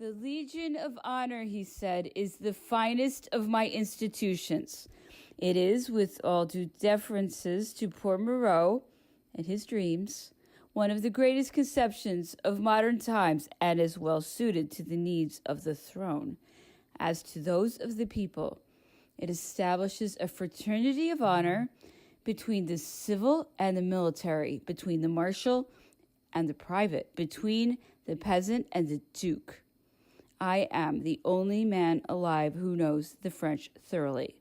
The Legion of Honor, he said, is the finest of my institutions. It is, with all due deferences to poor Moreau and his dreams, one of the greatest conceptions of modern times and is well suited to the needs of the throne. As to those of the people, it establishes a fraternity of honor between the civil and the military, between the marshal and the private, between the peasant and the duke. I am the only man alive who knows the French thoroughly,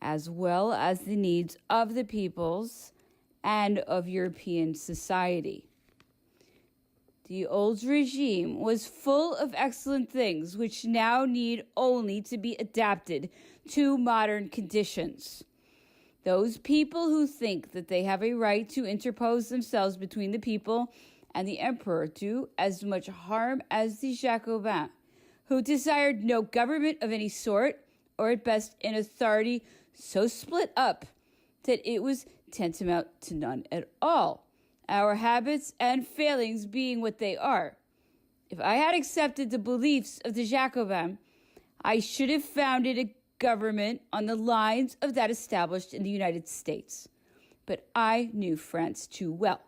as well as the needs of the peoples and of European society. The old regime was full of excellent things which now need only to be adapted to modern conditions. Those people who think that they have a right to interpose themselves between the people and the emperor do as much harm as the Jacobins, who desired no government of any sort, or at best an authority so split up that it was tantamount to none at all, our habits and failings being what they are. If I had accepted the beliefs of the Jacobins, I should have founded a government on the lines of that established in the United States. But I knew France too well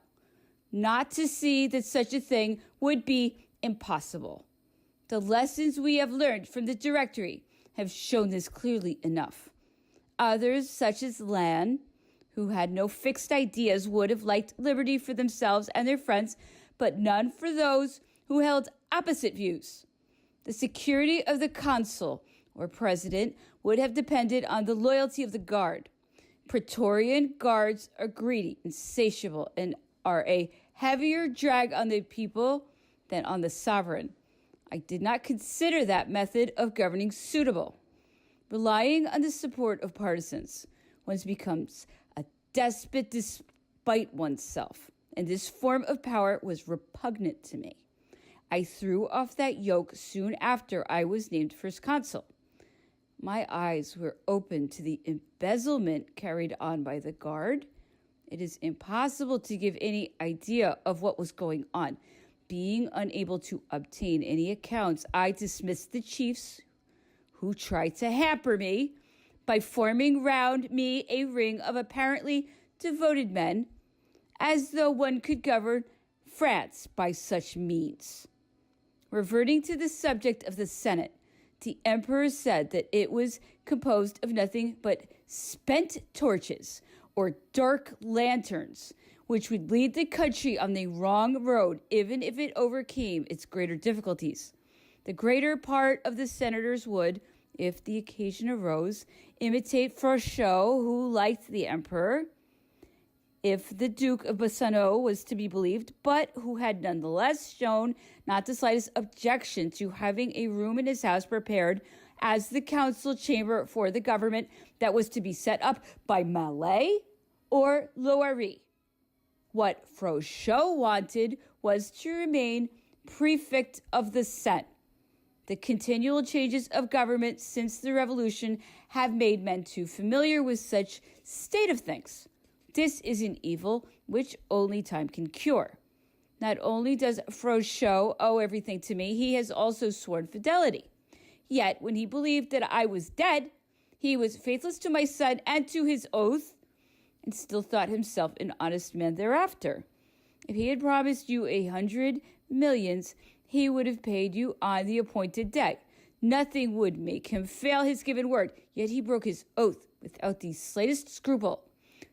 not to see that such a thing would be impossible. The lessons we have learned from the Directory have shown this clearly enough. Others, such as Lannes, who had no fixed ideas, would have liked liberty for themselves and their friends, but none for those who held opposite views. The security of the consul or president would have depended on the loyalty of the guard. Praetorian guards are greedy, insatiable, and are a heavier drag on the people than on the sovereign. I did not consider that method of governing suitable. Relying on the support of partisans, one becomes a despot despite oneself, and this form of power was repugnant to me. I threw off that yoke soon after I was named first consul. My eyes were opened to the embezzlement carried on by the guard. It is impossible to give any idea of what was going on. Being unable to obtain any accounts, I dismissed the chiefs who tried to hamper me by forming round me a ring of apparently devoted men, as though one could govern France by such means. Reverting to the subject of the Senate, the emperor said that it was composed of nothing but spent torches or dark lanterns, which would lead the country on the wrong road, even if it overcame its greater difficulties. The greater part of the senators would, if the occasion arose, imitate Frochot, who liked the emperor, if the Duke of Bassano was to be believed, but who had nonetheless shown not the slightest objection to having a room in his house prepared as the council chamber for the government that was to be set up by Mallet or Loiry. What Frochot wanted was to remain prefect of the Seine. The continual changes of government since the Revolution have made men too familiar with such state of things. This is an evil which only time can cure. Not only does Frochot owe everything to me, he has also sworn fidelity. Yet, when he believed that I was dead, he was faithless to my son and to his oath, and still thought himself an honest man thereafter. If he had promised you 100 millions, he would have paid you on the appointed day. Nothing would make him fail his given word, yet he broke his oath without the slightest scruple.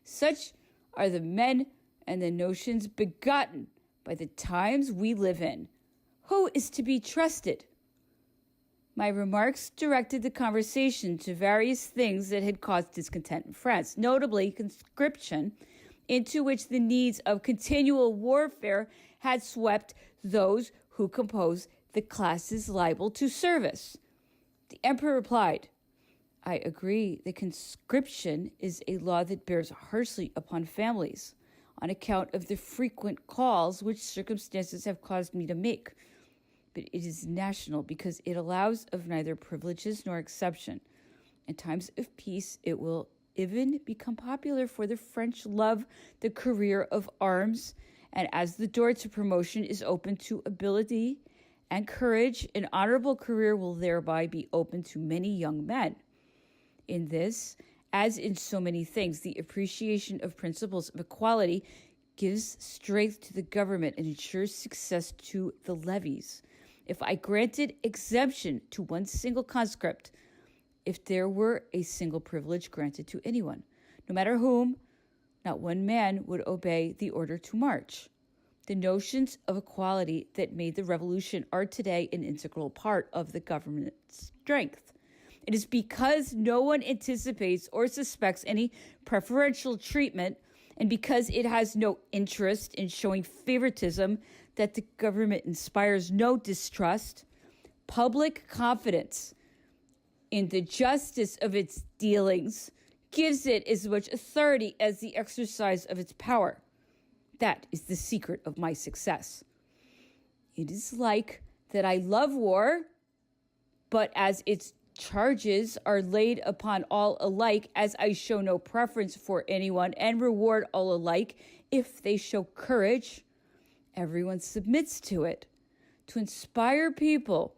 Such are the men and the notions begotten by the times we live in. Who is to be trusted? My remarks directed the conversation to various things that had caused discontent in France, notably conscription, into which the needs of continual warfare had swept those who compose the classes liable to service. The emperor replied, I agree that conscription is a law that bears harshly upon families on account of the frequent calls which circumstances have caused me to make. But it is national because it allows of neither privileges nor exception. In times of peace, it will even become popular, for the French love the career of arms, and as the door to promotion is open to ability and courage, an honorable career will thereby be open to many young men. In this, as in so many things, the appreciation of principles of equality gives strength to the government and ensures success to the levies. If I granted exemption to one single conscript, if there were a single privilege granted to anyone, no matter whom, not one man would obey the order to march. The notions of equality that made the revolution are today an integral part of the government's strength. It is because no one anticipates or suspects any preferential treatment, and because it has no interest in showing favoritism, that the government inspires no distrust. Public confidence in the justice of its dealings gives it as much authority as the exercise of its power. That is the secret of my success. It is like that I love war, but as its charges are laid upon all alike, as I show no preference for anyone and reward all alike if they show courage, everyone submits to it. To inspire people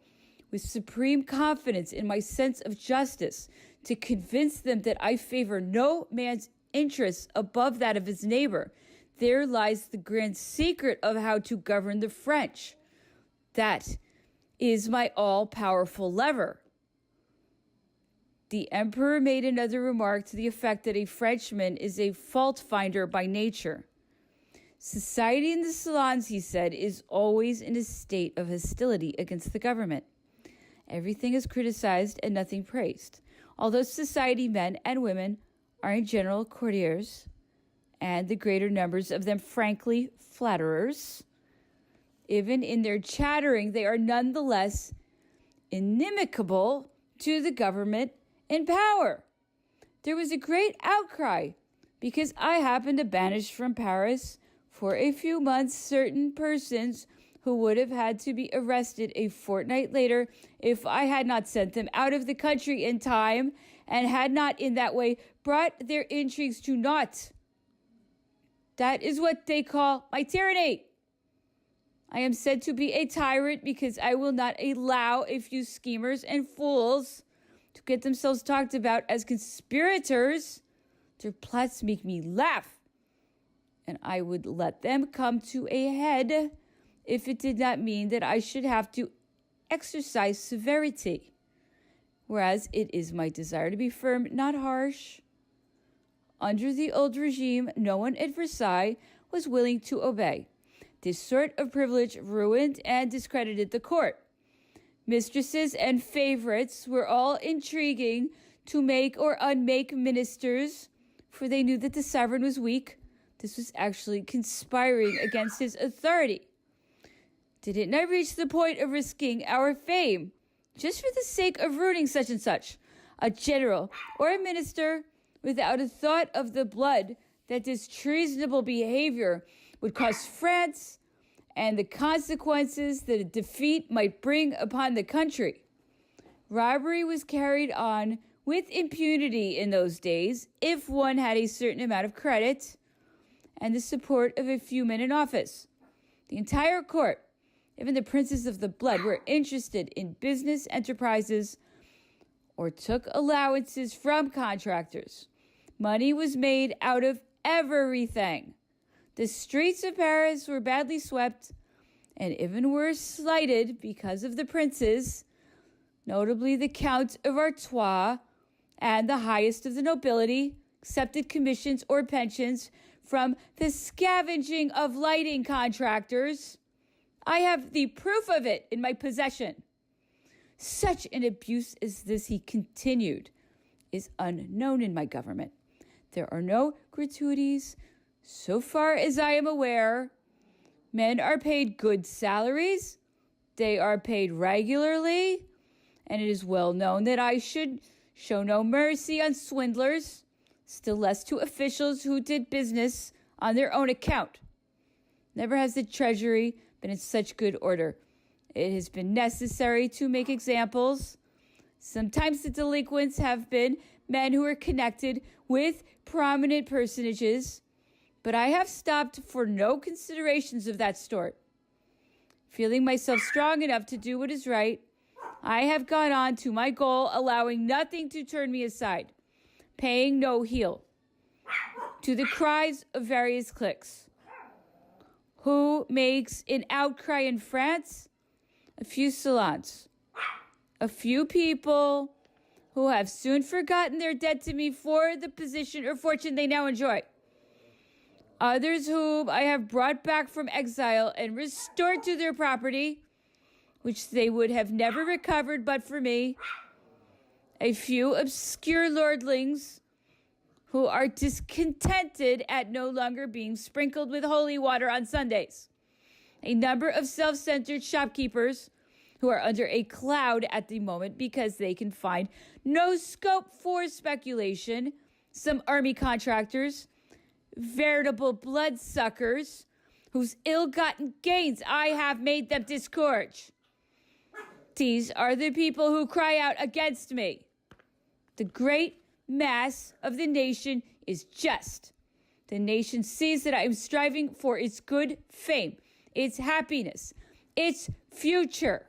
with supreme confidence in my sense of justice, to convince them that I favor no man's interests above that of his neighbor, there lies the grand secret of how to govern the French. That is my all-powerful lever. The emperor made another remark to the effect that a Frenchman is a fault finder by nature. Society in the salons, he said, is always in a state of hostility against the government. Everything is criticized and nothing praised. Although society men and women are in general courtiers, and the greater numbers of them frankly flatterers, even in their chattering, they are nonetheless inimical to the government in power. There was a great outcry because I happened to banish from Paris for a few months certain persons who would have had to be arrested a fortnight later if I had not sent them out of the country in time and had not in that way brought their intrigues to naught. That is what they call my tyranny. I am said to be a tyrant because I will not allow a few schemers and fools to get themselves talked about as conspirators. Their plots make me laugh, and I would let them come to a head if it did not mean that I should have to exercise severity, whereas it is my desire to be firm, not harsh. Under the old regime, no one at Versailles was willing to obey. This sort of privilege ruined and discredited the court. Mistresses and favorites were all intriguing to make or unmake ministers, for they knew that the sovereign was weak. This was actually conspiring against his authority. Did it not reach the point of risking our fame just for the sake of ruining such and such, a general or a minister, without a thought of the blood that this treasonable behavior would cost France and the consequences that a defeat might bring upon the country? Robbery was carried on with impunity in those days if one had a certain amount of credit and the support of a few men in office. The entire court, even the princes of the blood, were interested in business enterprises or took allowances from contractors. Money was made out of everything. The streets of Paris were badly swept and even were slighted because of the princes, notably the Count of Artois, and the highest of the nobility accepted commissions or pensions from the scavenging of lighting contractors. I have the proof of it in my possession. Such an abuse as this, he continued, is unknown in my government. There are no gratuities. So far as I am aware, men are paid good salaries. They are paid regularly. And it is well known that I should show no mercy on swindlers, still less to officials who did business on their own account. Never has the treasury been in such good order. It has been necessary to make examples. Sometimes the delinquents have been men who are connected with prominent personages, but I have stopped for no considerations of that sort. feeling myself strong enough to do what is right, I have gone on to my goal, allowing nothing to turn me aside, paying no heel to the cries of various cliques. Who makes an outcry in France? A few salons. A few people who have soon forgotten their debt to me for the position or fortune they now enjoy. Others whom I have brought back from exile and restored to their property, which they would have never recovered but for me. A few obscure lordlings who are discontented at no longer being sprinkled with holy water on Sundays. A number of self-centered shopkeepers who are under a cloud at the moment because they can find no scope for speculation. Some army contractors, veritable bloodsuckers, whose ill-gotten gains I have made them disgorge. These are the people who cry out against me. The great mass of the nation is just. The nation sees that I am striving for its good fame, its happiness, its future.